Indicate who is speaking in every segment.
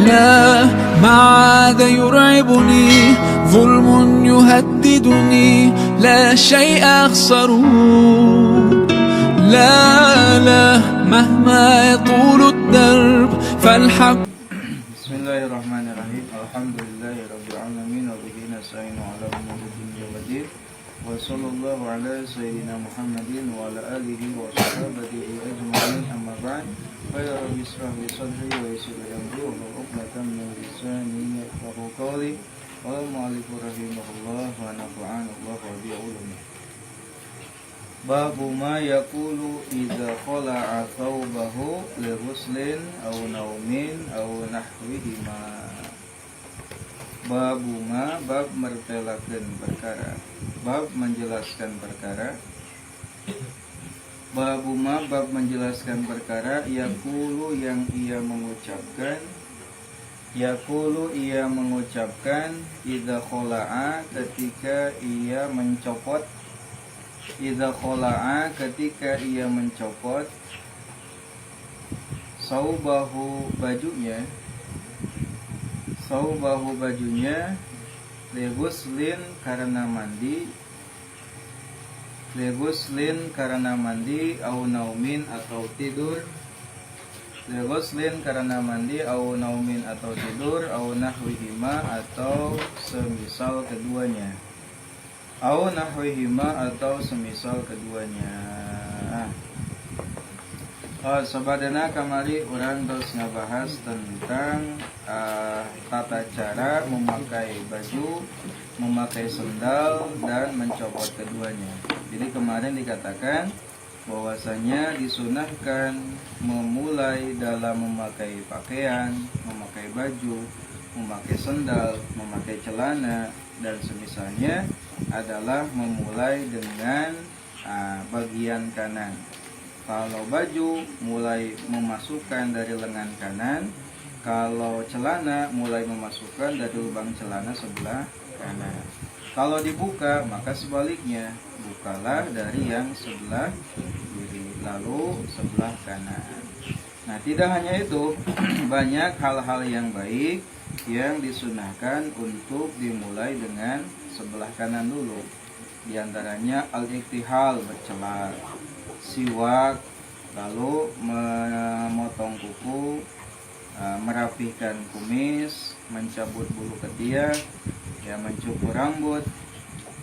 Speaker 1: لا ما عاد يرعبني ظلم يهددني لا شيء أخسره لا مهما يطول الدرب فالحق.
Speaker 2: Bismillahirrahmanirrahim. Alhamdulillahirabbil alamin wa bihi nasta'inu ala umuri dunya waddin. Wa sallallahu ala sayyidina Muhammadin wa ala alihi wa sahbihi ajma'in. Amma ba'd. Fa ya rabbi ishrah li sadri wa yassir li amri wa hlul 'uqdatam min lisani yafqahu qawli. Qala al-mu'allif rahimahullah wa nafa'ana Allah bi ulumi. Babu ma yaqulu idza khala'a thawbahu li ghuslin aw naumin aw nahwihima. Babu ma bab mertelakeun perkara, bab menjelaskan perkara. Babu ma bab menjelaskan perkara yaqulu yang ia mengucapkan, yaqulu ia mengucapkan idza khala'a ketika ia mencopot, idza khala'a ketika ia mencopot, saubahu bajunya, saubahu bajunya, leghuslin karena mandi, leghuslin karena mandi, au naumin atau tidur, leghuslin karena mandi, au naumin atau tidur, au nahwihima atau semisal keduanya, au nahwihima atau semisal keduanya. Sabadana kamari urang terus ngabahas tentang tata cara memakai baju, memakai sendal dan mencopot keduanya. Jadi kemarin dikatakan bahwasanya disunahkan memulai dalam memakai pakaian, memakai baju, memakai sendal, memakai celana dan semisalnya adalah memulai dengan bagian kanan. Kalau baju mulai memasukkan dari lengan kanan, kalau celana mulai memasukkan dari lubang celana sebelah kanan. Kalau dibuka maka sebaliknya, bukalah dari yang sebelah kiri lalu sebelah kanan. Nah, tidak hanya itu, banyak hal-hal yang baik yang disunahkan untuk dimulai dengan sebelah kanan dulu. Di antaranya al-iktihal, bercelak, siwak, lalu memotong kuku, merapihkan kumis, mencabut bulu ketiak, ya, mencukur rambut,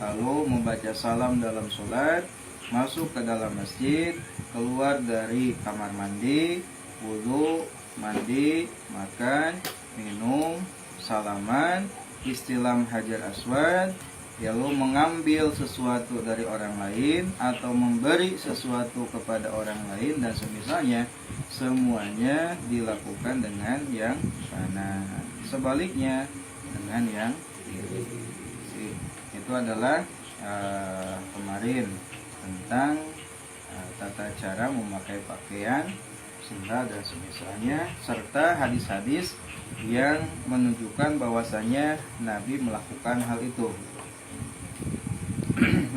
Speaker 2: lalu membaca salam dalam sholat, masuk ke dalam masjid, keluar dari kamar mandi, wudu, mandi, makan, minum, salaman, istilam hajar aswad, lalu mengambil sesuatu dari orang lain atau memberi sesuatu kepada orang lain dan semisalnya, semuanya dilakukan dengan yang kanan, sebaliknya dengan yang kiri. Itu adalah kemarin tentang tata cara memakai pakaian, sendal dan semisalnya, serta hadis-hadis yang menunjukkan bahwasanya Nabi melakukan hal itu.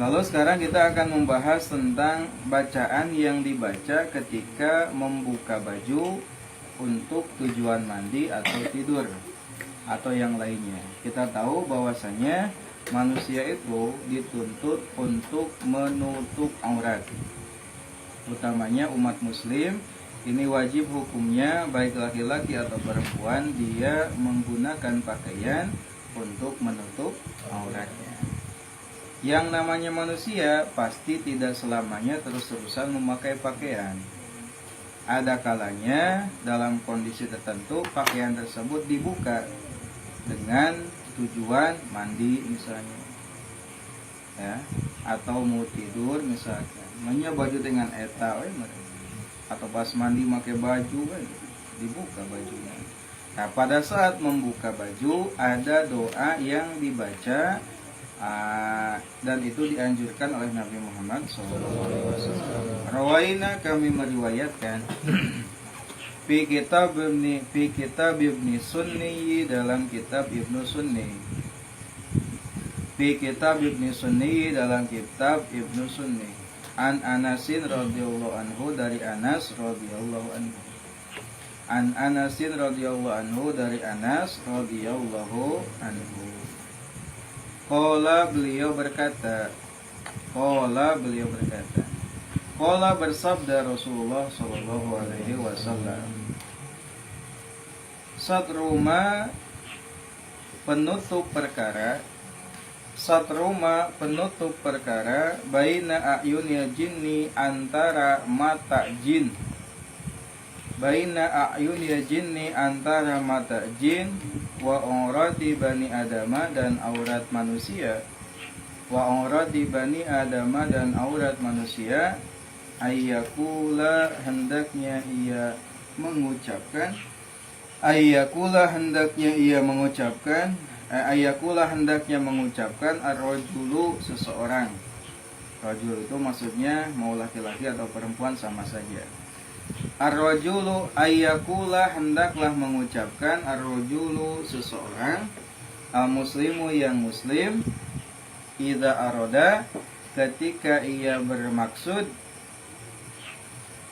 Speaker 2: Lalu sekarang kita akan membahas tentang bacaan yang dibaca ketika membuka baju untuk tujuan mandi atau tidur atau yang lainnya. Kita tahu bahwasanya manusia itu dituntut untuk menutup aurat, utamanya umat muslim. Ini wajib hukumnya, baik laki-laki atau perempuan, dia menggunakan pakaian untuk menutup auratnya. Yang namanya manusia pasti tidak selamanya terus-terusan memakai pakaian. Ada kalanya dalam kondisi tertentu pakaian tersebut dibuka dengan tujuan mandi misalnya, ya, atau mau tidur misalkan, menya baju dengan eta, atau pas mandi pakai baju, dibuka bajunya. Nah, pada saat membuka baju ada doa yang dibaca, dan itu dianjurkan oleh Nabi Muhammad SAW. Rawaina, kami meriwayatkan, fi kitab Ibni Sunni, dalam kitab Ibnu Sunni, fi kitab Ibni Sunni, dalam kitab Ibnu Sunni, an Anasin radhiyallahu anhu, dari Anas radhiyallahu anhu, An Anasin radhiyallahu anhu, dari Anas radhiyallahu anhu. Qala beliau berkata, Qala bersabda Rasulullah sallallahu alaihi wasallam, Satruma penutup perkara, baina ayunil jinni, antara mata jin, antara mata jin, wa aurati bani adama, dan aurat manusia, ayyakula hendaknya ia mengucapkan, ar-rajulu, seseorang. Rajul itu maksudnya mau laki-laki atau perempuan sama saja. Ar-rajulu, ayyakula, hendaklah mengucapkan, ar-rajulu, seseorang, al-muslimu, yang muslim, idza aroda, ketika ia bermaksud,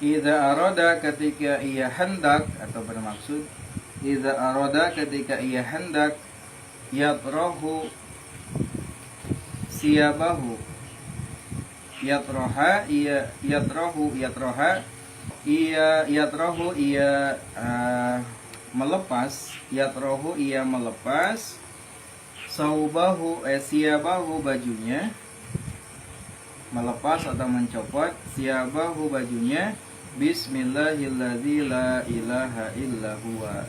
Speaker 2: ketika ia hendak atau bermaksud, ketika ia hendak, yatrahu siyabahu, melepas, saubahu, siyabahu, bajunya, melepas atau mencopot, siyabahu, bajunya, bismillahilladzi la ilaha illa huwa,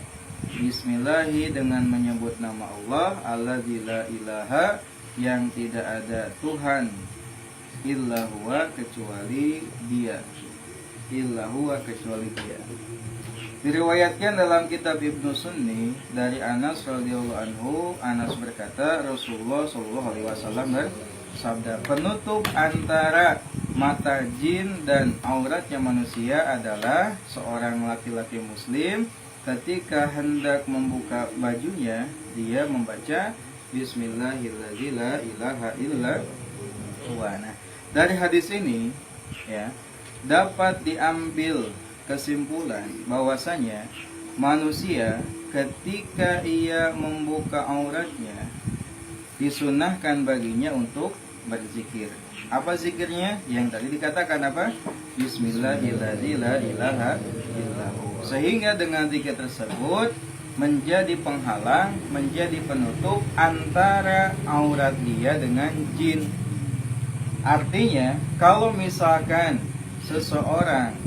Speaker 2: bismillahi, dengan menyebut nama Allah, alladzi la ilaha, yang tidak ada Tuhan, illa huwa, kecuali dia, Diriwayatkan dalam kitab Ibnu Sunni dari Anas radhiyallahu anhu, Anas berkata, Rasulullah sallallahu alaihi wasallam bersabda, penutup antara mata jin dan auratnya manusia adalah seorang laki-laki muslim ketika hendak membuka bajunya, dia membaca bismillahirrahmanirrahim, la ilaha illa huwa. Nah, dari hadis ini ya, dapat diambil kesimpulan bahwasanya manusia ketika ia membuka auratnya disunahkan baginya untuk berzikir. Apa zikirnya? Yang tadi dikatakan apa? Bismillahirrahmanirrahim, la ilaha illallah. Sehingga dengan zikir tersebut menjadi penghalang, menjadi penutup antara aurat dia dengan jin. Artinya, kalau misalkan seseorang,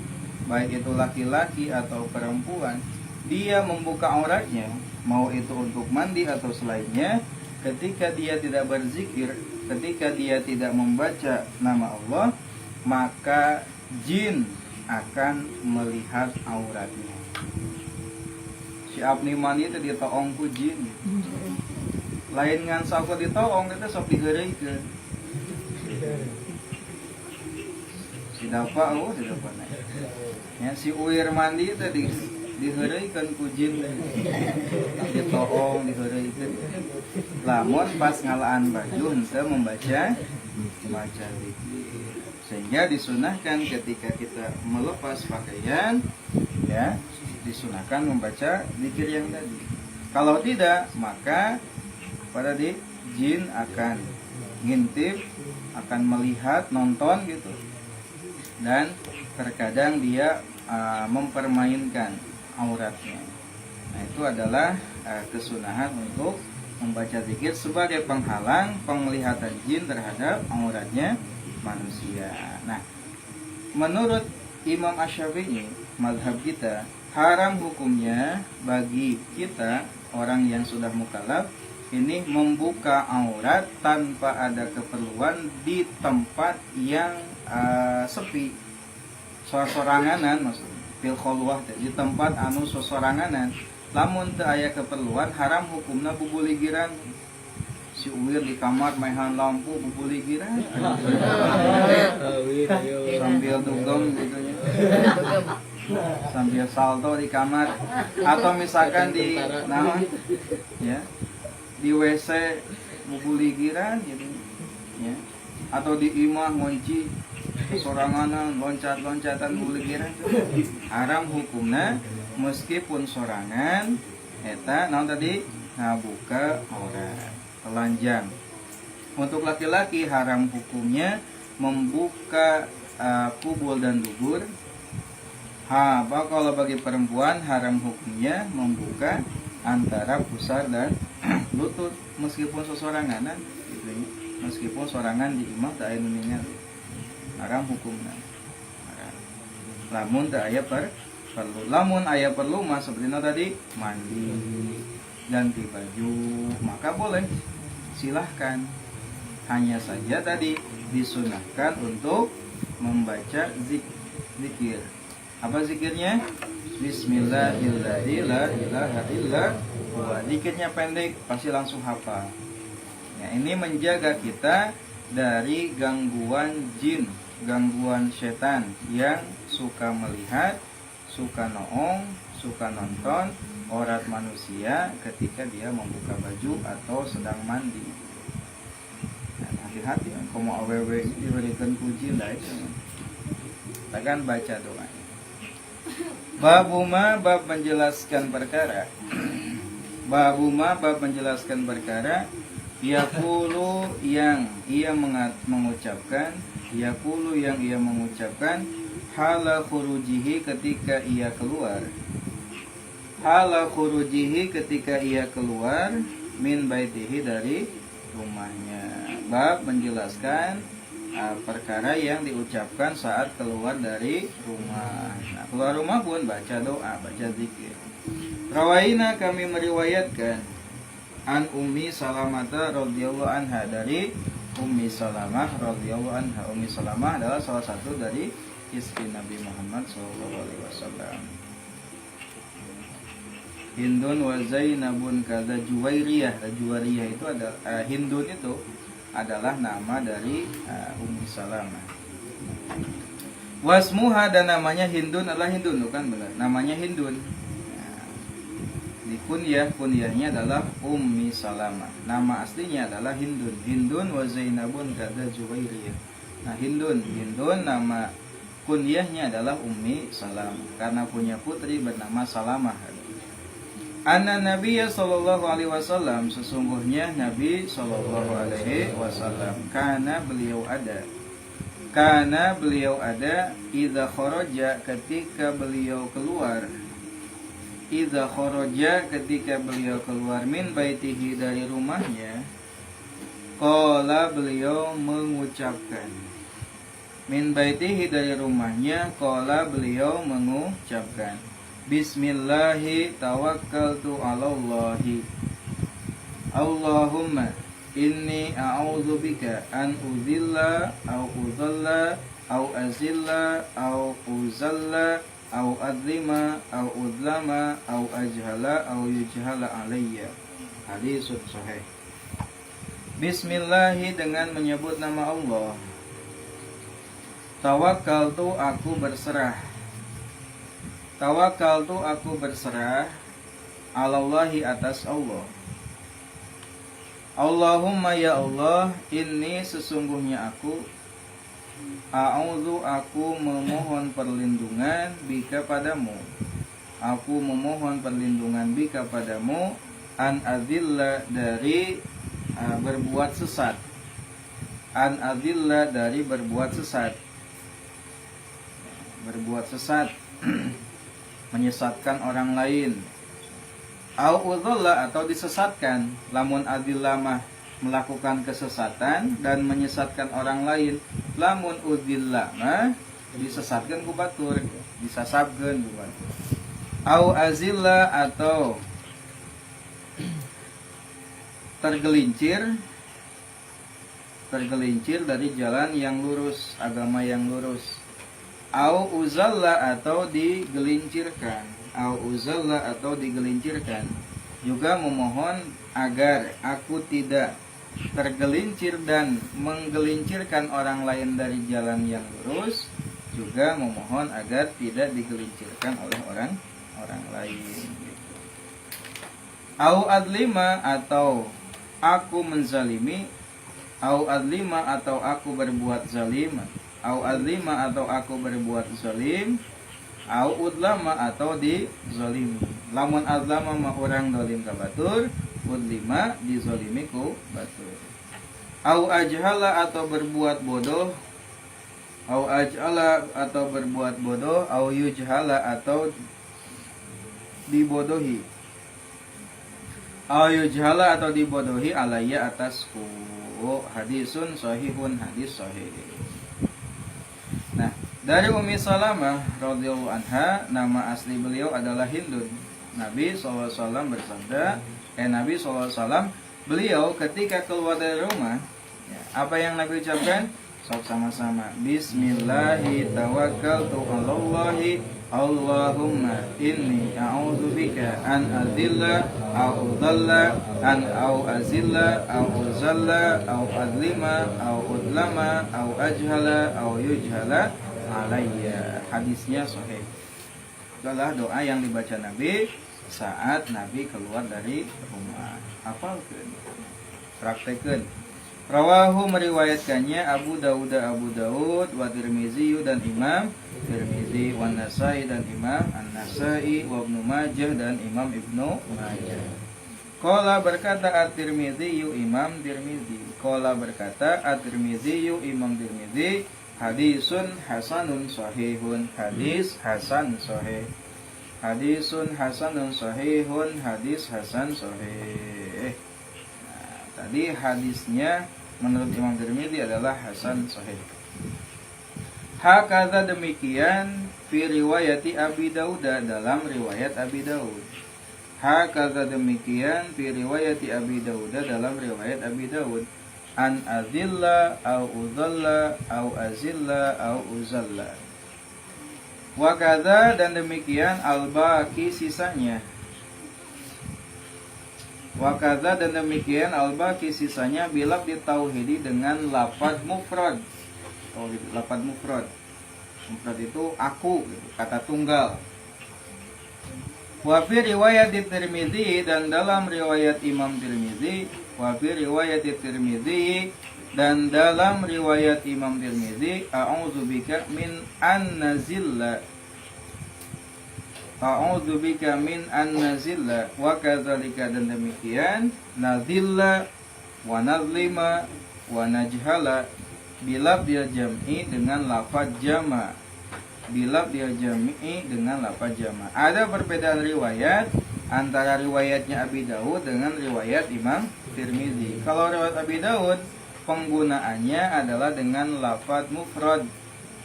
Speaker 2: baik itu laki-laki atau perempuan, dia membuka auratnya, mau itu untuk mandi atau selainnya, ketika dia tidak berzikir, ketika dia tidak membaca nama Allah, maka jin akan melihat auratnya. Si abdi mandi itu ditoong ku jin. Lain ngan saku ditoong, itu sok digeureuikeun. Si dapat ya, si uir mandi itu diheureuikeun ku jin, ditoong, diheureuikeun. Lamun pas ngalaan baju henteu membaca zikir. Sehingga disunahkan ketika kita melepas pakaian, ya, disunahkan membaca zikir yang tadi. Kalau tidak, maka pada jin akan ngintip, akan melihat, nonton gitu, dan terkadang dia mempermainkan auratnya. Nah, itu adalah kesunahan untuk membaca zikir sebagai penghalang penglihatan jin terhadap auratnya manusia. Nah, menurut Imam Asy-Syafi'i, mazhab kita, haram hukumnya bagi kita orang yang sudah mukallaf ini membuka aurat tanpa ada keperluan di tempat yang sepi, soranganan, maksudnya fil khalwah, di tempat anu soranganan. Lamun teu aya keperluan, haram hukumna bubuligiran. Si uwir di kamar maehan lampu bubuligiran sambil dugem gitu ya, sambil salto di kamar, atau misalkan di ya, di WC bubuligiran gitu ya, atau di imah ngunci soranganan loncat-loncatan bubuligiran. Haram hukumna meskipun sorangan eta naon tadi ngabuka aurat telanjang. Untuk laki-laki haram hukumnya membuka kubul dan dubur. Kalau bagi perempuan haram hukumnya membuka antara pusar dan lutut meskipun sesorangan gitu ya. Meskipun sorangan di imam tak aya nu ningali. Haram hukumna. Lamun tak aya perlu. Lamun aya perlu mah seperti tadi mandi, ganti baju, maka boleh. Silahkan. Hanya saja tadi disunahkan untuk membaca zikir. Apa zikirnya? Bismillahirrahmanirrahim. La ilaha illa huwa. Zikirnya pendek, pasti langsung hafal. Ya, ini menjaga kita dari gangguan jin, gangguan setan yang suka melihat, suka noong, suka nonton aurat manusia ketika dia membuka baju atau sedang mandi. Hati-hati, kalau awewe diberikan puji lah itu. Takkan baca doa. Babuma bab menjelaskan perkara. Babuma bab menjelaskan perkara. Yaqulu yang ia mengucapkan. Yaqulu yang ia mengucapkan. Hala khurujihi ketika ia keluar. Hala khurujihi ketika ia keluar. Min baitihi dari rumahnya. Bab menjelaskan perkara yang diucapkan saat keluar dari rumah. Nah, keluar rumah pun baca doa, baca zikir. Rawaina kami meriwayatkan an Ummi Salamah radhiyallahu anha dari Ummi Salamah radhiyallahu anha. Ummi Salamah adalah salah satu dari istri Nabi Muhammad SAW. Hindun wa Zainabun kada Juwairiyah. Juwairiyah itu adalah Hindun itu adalah nama dari Ummi Salamah. Wasmuha dan namanya Hindun adalah Hindun, bukan benar. Namanya Hindun. Di kunyahnya adalah Ummi Salamah. Nama aslinya adalah Hindun. Hindun wa Zainabun kada Juwairiyah. Nah, Hindun nama kunyahnya adalah Ummi Salamah karena punya putri bernama Salamah. Anna Nabiya sallallahu alaihi wasallam, sesungguhnya Nabi sallallahu alaihi wasallam karena beliau ada idza kharaja ketika beliau keluar min baitihi dari rumahnya. Qala beliau mengucapkan min baitihi dari rumahnya. Qala beliau mengucapkan Bismillahi tawakkaltu ala Allahi. Allahumma inni a'udzubika an udhilla au udhalla au azilla au uzalla au adlima au udlama au ajhala au yujhala alayya. Hadis sahih. Bismillahi dengan menyebut nama Allah. Tawakkaltu aku berserah. Tawakkaltu aku berserah alallahi atas Allah. Allahumma ya Allah, inni sesungguhnya aku a'udzu aku memohon perlindungan bika padamu. Aku memohon perlindungan bika padamu an adzilla dari berbuat sesat. An adzilla dari berbuat sesat. Berbuat sesat. Menyesatkan orang lain. Au udhalla atau disesatkan. Lamun adillamah melakukan kesesatan dan menyesatkan orang lain. Lamun udillamah disesatkan ku batur, disasabkeun ku batur. Au azilla atau tergelincir dari jalan yang lurus, agama yang lurus. Au uzalla atau digelincirkan. Juga memohon agar aku tidak tergelincir dan menggelincirkan orang lain dari jalan yang lurus. Juga memohon agar tidak digelincirkan oleh orang lain. Au adlima atau aku menzalimi. Au adlima atau aku berbuat zalim. Au adlima atau aku berbuat zalim. au udlama atau dizolimi. Lamun azlama mah orang dolim ka batur, udlima dizolimi ku batur. Au ajhala atau berbuat bodoh, au ajhala atau berbuat bodoh, au yujhala atau dibodohi, au yujhala atau dibodohi alayya atasku. Hadisun sahihun, hadis sahih. Nah, dari Ummi Salamah radhiyallahu anha, nama asli beliau adalah Hindun. Nabi SAW bersabda, Nabi SAW beliau ketika keluar dari rumah, ya, apa yang Nabi ucapkan? Sok sama-sama. Bismillahi tawakkaltu 'alallahi, Allahumma inni a'udzubika an adilla au udalla an au azilla au uzalla au adlima au udlama au ajhala au yujhala alayya. Hadisnya sahih. Adalah doa yang dibaca Nabi saat Nabi keluar dari rumah. Hafalkeun, praktekeun. Rawahu meriwayatkannya Abu Dawud wa Tirmizi dan Imam Tirmizi, wa Nasai dan Imam An-Nasai, wa Ibnu Majah dan Imam Ibnu Majah. Qala berkata At-Tirmizi Imam Tirmizi. Qala berkata At-Tirmizi Imam Tirmizi, hadisun hasanun sahihun, hadis hasan sahih. Hadisun hasanun sahihun, hadis hasan sahih. Nah, tadi hadisnya menurut Imam Tirmizi adalah hasan sahih. Hakadha demikian fi riwayati Abi Daud, dalam riwayat Abi Daud. Hakadha demikian fi riwayati Abi Daud, dalam riwayat Abi Daud. An azilla au udalla au azilla au uzalla. Wa kadza, dan demikian al-baqi sisanya. Wa kadza, dan demikian al-baqi sisanya bilaf ditauhidi dengan lafaz mufrad. Lafaz mufrad. Mufrad itu aku, kata tunggal. Wa fi riwayat Tirmizi, dan dalam riwayat Imam Tirmizi. Wa fi riwayat Tirmizi, dan dalam riwayat Imam Tirmizi, a'udzubika min an nazilla. A'udzubika min an nazilla. Wa kadzalika, dan demikian nazilla wa nazlima wa najhala bilaf dia jam'i dengan lafaz jama. Bilaf dia jam'i dengan lafaz jama. Ada perbedaan riwayat antara riwayatnya Abi Daud dengan riwayat Imam Tirmizi. Kalau riwayat Abi Daud, penggunaannya adalah dengan lafaz mufrad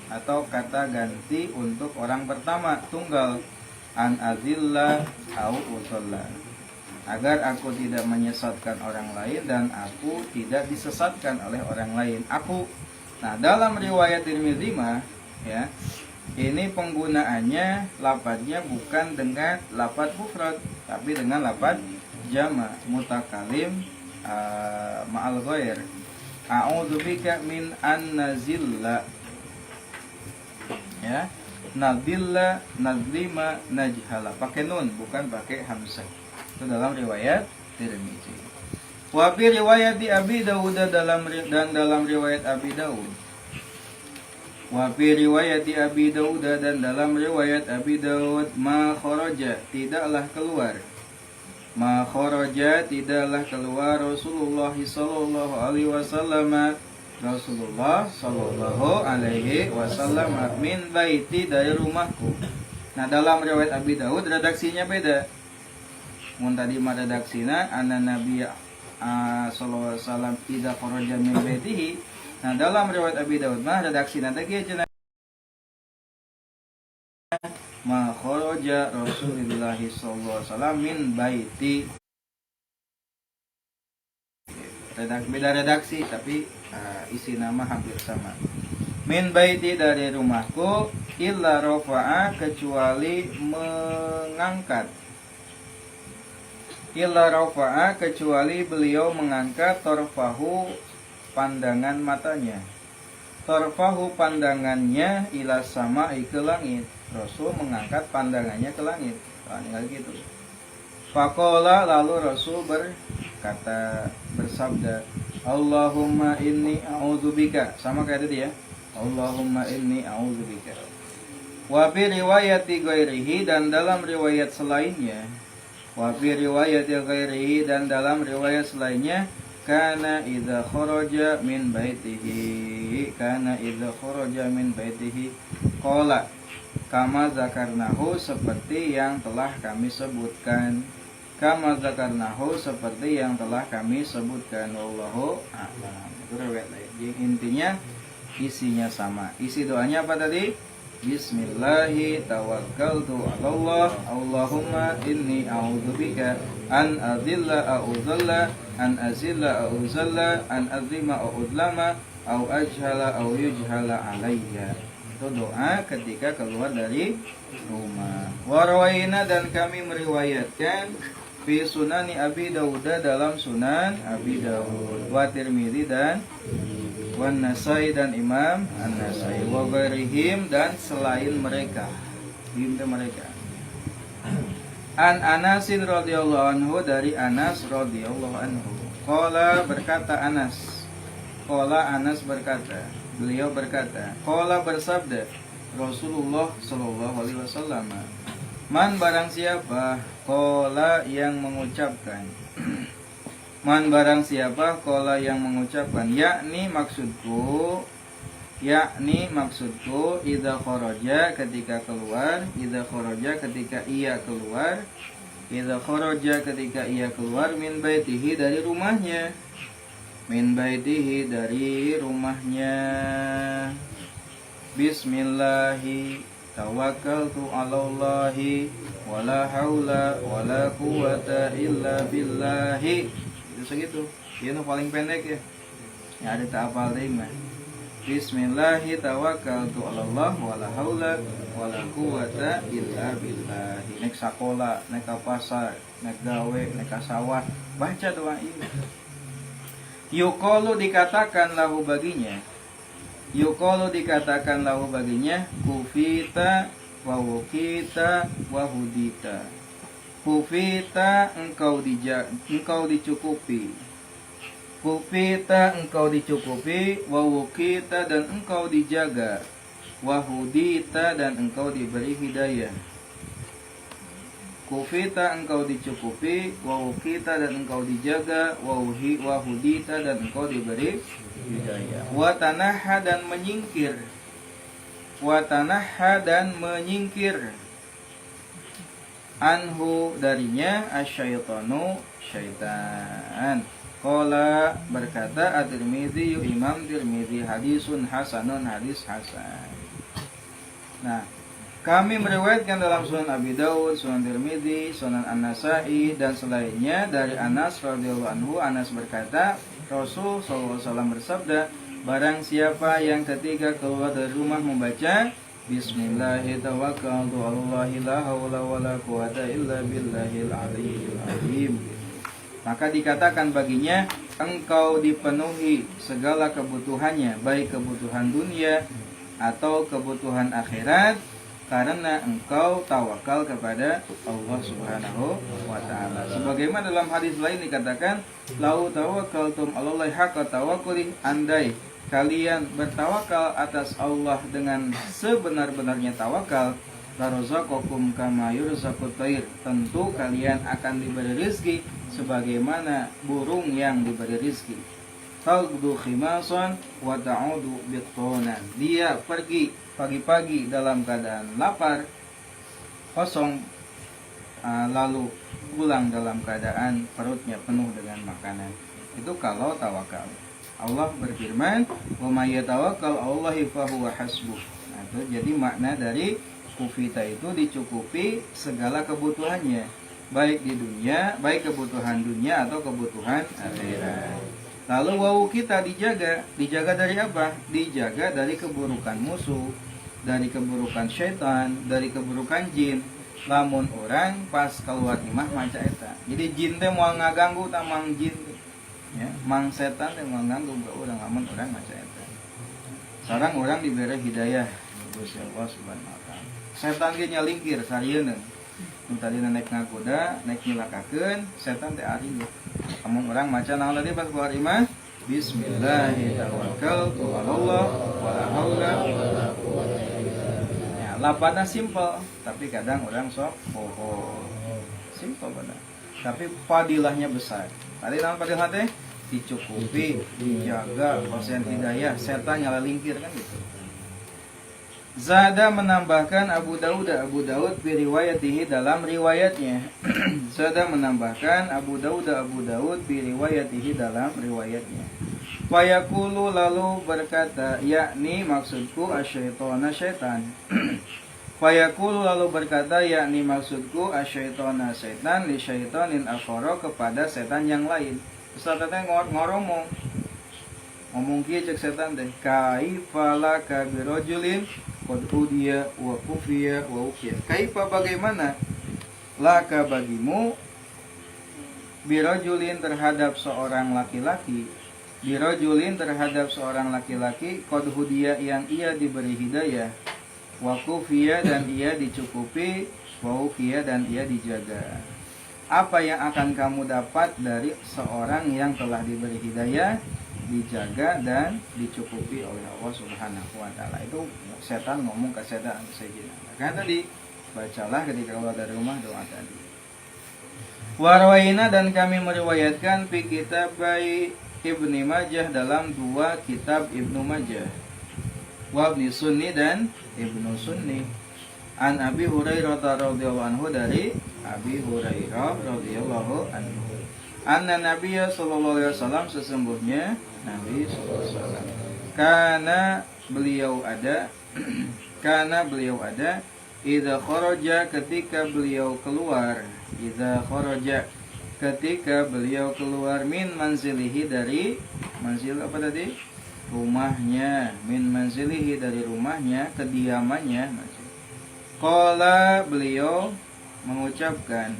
Speaker 2: atau kata ganti untuk orang pertama, tunggal. An azilla au uzalla, agar aku tidak menyesatkan orang lain dan aku tidak disesatkan oleh orang lain. Aku. Nah, dalam riwayat Tirmizi mah, ya, ini penggunaannya lafadznya bukan dengan lafaz mufrad, tapi dengan lafaz jama, mutakalim ma'al ghair. A'udzubika min an nazilla, ya, nazilla, nazlima, najhala, pakai nun bukan pakai hamzah. Itu dalam riwayat Tirmizi. Wa fi riwayat Abi Dawud, dan dalam riwayat Abi Dawud. Wa fi riwayat Abi Dawud, dan dalam riwayat Abi Dawud, ma kharaja, tidaklah keluar. Ma kharaja, tidaklah keluar Rasulullah sallallahu alaihi wasallam, Rasulullah sallallahu alaihi wasallam min baiti, dari rumahku. Nah, dalam riwayat Abi Dawud redaksinya beda. Mun tadi mah redaksina anna Nabi sallallahu alaihi wasallam idza kharaja min baitihi. Nah, dalam riwayat Abi Dawud mah redaksina teh kieu cenah, ma kharaja Rasulullah sallallahu alaihi wasallam min baiti. Beda redaksi tapi isi nama hampir sama. Min baiti, dari rumahku, illa rafa'a, kecuali mengangkat. Illa rafa'a, kecuali beliau mengangkat torfahu, pandangan matanya. Torfahu, pandangannya, ila sama'i, ke langit. Rasul mengangkat pandangannya ke langit. Tinggal gitu. Faqala, lalu Rasul berkata, bersabda, Allahumma inni a'udzubika, sama kayak tadi ya. Allahumma inni a'udzubika. Wa fi riwayati ghairihi, dan dalam riwayat selainnya. Wa fi riwayati ghairihi, dan dalam riwayat selainnya, kana idza kharaja min baitihi, kana idza kharaja min baitihi qala, kama zakarnahu, seperti yang telah kami sebutkan. Kama zakarnahu, seperti yang telah kami sebutkan. Wallahu a'lam. Itu riwayat lain. Jadi intinya isinya sama. Isi doanya apa tadi? Bismillahi tawakkaltu 'alallah, Allahumma inni a'udzubika an adilla a'udzalla, an azilla a'udzalla, an azlima a'udzlama, au ajhala au yujhala alayya. Itu doa ketika keluar dari rumah. Warawaina, dan kami meriwayatkan fi sunani Abi Dawud, dalam sunan Abi Dawud, wa Tirmidzi, dan wan Nasai, dan Imam An-Nasai, wa ghairihim, dan selain mereka, mereka. An Anasin radhiyallahu anhu, dari Anas radhiyallahu anhu. Qala, berkata Anas. Qala, Anas berkata, beliau berkata, qala, bersabda Rasulullah sallallahu alaihi wasallam, man, barang siapa, qala, yang mengucapkan, man, barang siapa, qala, yang mengucapkan, yakni maksudku, idza kharaja, ketika keluar, idza kharaja, ketika ia keluar, idza kharaja, ketika ia keluar, min baitihi, dari rumahnya, min baitihi, dari rumahnya. Bismillahi tawakkaltu 'alallahi, wala haula wala quwata illa billahi. Itu segitu. Ini paling pendek ya. Ya ada tak hafal deh mah. Bismillahi tawakkaltu 'alallah, wala haula wala quwata illa billahi. Nek sakola, nek ka pasar, nek gawe, nek ka sawah, baca doa ini. Yuqalu, dikatakan lahu baginya, yuqalu, dikatakan lahu baginya, kufita wa wukita wa hudita. Kufita, engkau dicukupi. Kufita, engkau dicukupi. Wa wukita, dan engkau dijaga. Wa hudita, dan engkau diberi hidayah. Kufita, engkau dicukupi. Wa wukita, dan engkau dijaga. Wa hudita, dan engkau diberi hidayah. Wa tanaha, dan menyingkir. Wa tanaha, dan menyingkir. Anhu, darinya, asyaitanu, syaitan. Qala, berkata At-Tirmidzi, Imam Tirmidzi, hadisun hasanun, hadis hasan. Nah, kami meriwayatkan dalam Sunan Abi Dawud, Sunan Tirmidzi, Sunan An-Nasai, dan selainnya dari Anas radhiyallahu anhu. Anas berkata, Rasul sallallahu alaihi wasallam bersabda, barang siapa yang ketika keluar dari rumah membaca Bismillahi tawakkaltu 'alallahi, la haula wala quwata illa billahil aliyyil azim, maka dikatakan baginya, engkau dipenuhi segala kebutuhannya, baik kebutuhan dunia atau kebutuhan akhirat, karena engkau tawakal kepada Allah Subhanahu wa ta'ala. Sebagaimana dalam hadis lain dikatakan, lau tawakkaltum 'alallahi haqqa tawakkuli, andai kalian bertawakal atas Allah dengan sebenar-benarnya tawakal, la razaqakum kama yurzaqut thair, tentu kalian akan diberi rezeki sebagaimana burung yang diberi rezeki. Tagdu khimasan wa ta'udu bitonan, dia pergi pagi-pagi dalam keadaan lapar, kosong, lalu pulang dalam keadaan perutnya penuh dengan makanan. Itu kalau tawakal. Allah berfirman, wa may yatawakkal 'alallahi fahuwa hasbuh. Nah, itu jadi makna dari kufita itu dicukupi segala kebutuhannya, baik di dunia, baik kebutuhan dunia atau kebutuhan akhirat. Lalu wau kita dijaga dari apa? Dijaga dari keburukan musuh, dari keburukan syaitan, dari keburukan jin. Lamun orang pas keluar imah maca eta. Jadi jin teh moal ngaganggu tamang jin. Ya, mang setan teh moal ngaganggu ka urang lamun orang maca eta. Sareng orang diberi hidayah Gusti Allah Subhanahu wa taala. Setan ge nyalingkir sarieun. Nu tadi naik ngagoda, naik nyilakakeun, setan teh ari. Amun orang maca naon tadi pas keluar imah? Bismillahirrahmanirrahim. Wala haula wala quwwata illa billah. Ya, Lapana simple, tapi kadang orang sok simple benar. Tapi padilahnya besar. Tadi nama padilah teh dicukupi, dijaga, kosen hidayah, setan nyala lingkir kan gitu. Zada menambahkan Abu Daud biriwayatihi dalam riwayatnya. Zada menambahkan Abu Daud biriwayatihi dalam riwayatnya. Fayaqulu lalu berkata, yakni maksudku asyaitona syaitan. Fayaqulu lalu berkata, yakni maksudku asyaitona syaitan li syaitonin akhara kepada setan yang lain. Ustaz teh ngomong kieu cek setan teh, kaifa ka birajulin qad udiya wa kufiya wa ukiya. Kaifa bagaimana laka bagimu birajulin terhadap seorang laki-laki, birajulin terhadap seorang laki-laki qad hudiya yang ia diberi hidayah, wa kufiya dan ia dicukupi, wa ukiya dan ia dijaga. Apa yang akan kamu dapat dari seorang yang telah diberi hidayah, dijaga dan dicukupi oleh Allah Subhanahu wa taala? Itu setan ngomong ke setan Sayyidina. Kan tadi bacalah ketika keluar dari rumah doa tadi. Warwaina dan kami meriwayatkan fi kitab Ibnu Majah dalam dua kitab Ibnu Majah. Wa Ibnu Sunni dan Ibnu Sunni. An Abi Hurairah radhiyallahu anhu dari Abi Hurairah radhiyallahu anhu. Anna Nabiyya sallallahu alaihi wasallam sesungguhnya Nabi sallallahu alaihi wasallam karena beliau ada idza kharaja ketika beliau keluar min manzilihi dari manzil apa tadi? Rumahnya, min manzilihi dari rumahnya, kediamannya. Qala beliau mengucapkan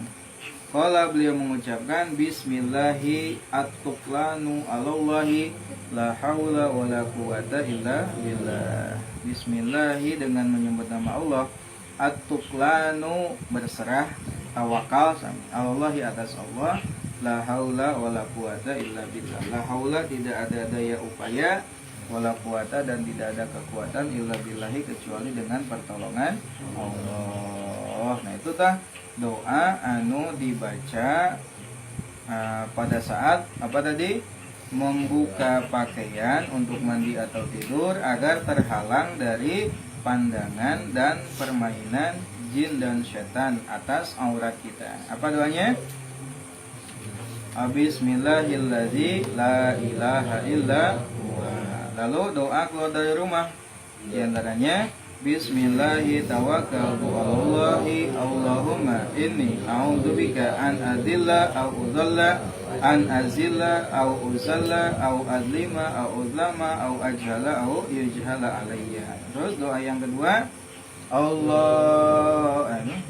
Speaker 2: bismillahi at-tuqlanu alallahi la haula wala quwata illa billah. Bismillahi dengan menyebut nama Allah, at-tuqlanu berserah, tawakal alallahi atas Allah, la haula wala quwata illa billah. La haula tidak ada daya upaya, wala quwata dan tidak ada kekuatan illa billahi kecuali dengan pertolongan Allah. Nah itu tah doa anu dibaca pada saat apa tadi? Membuka pakaian untuk mandi atau tidur agar terhalang dari pandangan dan permainan jin dan setan atas aurat kita. Apa doanya? Bismillahilladzi la ilaha illa huwa. Lalu doa keluar dari rumah, di antaranya Bismillahi tawakkaltu alallahi Allahumma inni a'udzubika an adilla au udalla an azilla au uzalla au adlima au udlama au ajhala au yujhala alayya. Terus doa yang kedua,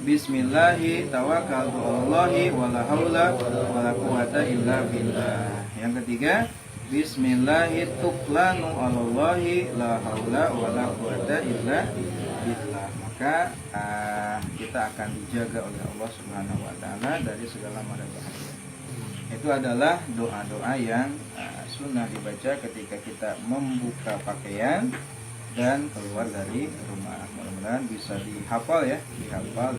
Speaker 2: Bismillahi tawakkaltu alallahi wala haula wala quwata illa billah. Yang ketiga, Bismillahi tuqlanu alallahi la haula wala quwata illa billah. Maka kita akan dijaga oleh Allah Subhanahu wa taala dari segala mara bahaya. Itu adalah doa-doa yang sunnah dibaca ketika kita membuka pakaian dan keluar dari rumah. Mudah-mudahan bisa dihafal ya, dihafal.